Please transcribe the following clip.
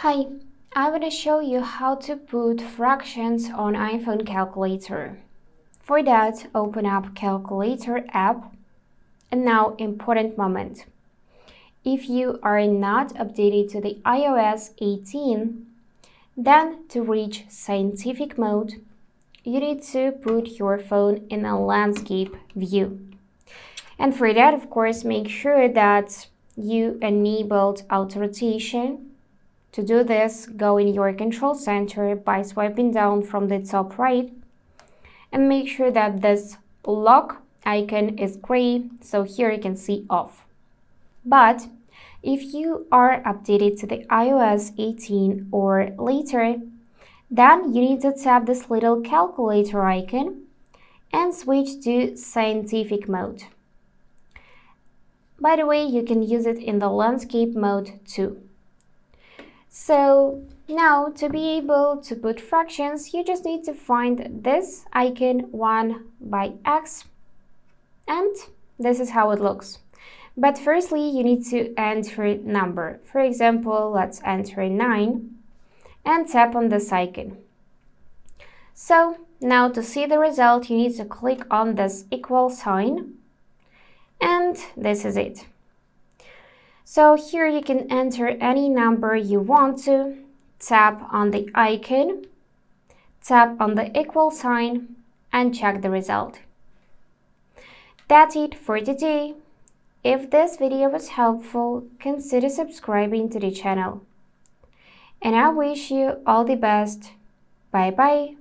Hi, I want to show you how to put fractions on iPhone calculator. For that, open up calculator app. And now, important moment. If you are not updated to the iOS 18, then to reach scientific mode, you need to put your phone in a landscape view. And for that, of course, make sure that you enabled auto rotation. To do this, go in your control center by swiping down from the top right and make sure that this lock icon is gray, so here you can see off. But if you are updated to the iOS 18 or later, then you need to tap this little calculator icon and switch to scientific mode. By the way, you can use it in the landscape mode too. So now to be able to put fractions, you just need to find this icon 1 by x, and this is how it looks. But firstly, you need to enter a number. For example, let's enter 9 and tap on this icon. So now to see the result, you need to click on this equal sign, and this is it. So here you can enter any number you want to, tap on the icon, tap on the equal sign, and check the result. That's it for today. If this video was helpful, consider subscribing to the channel. And I wish you all the best. Bye bye.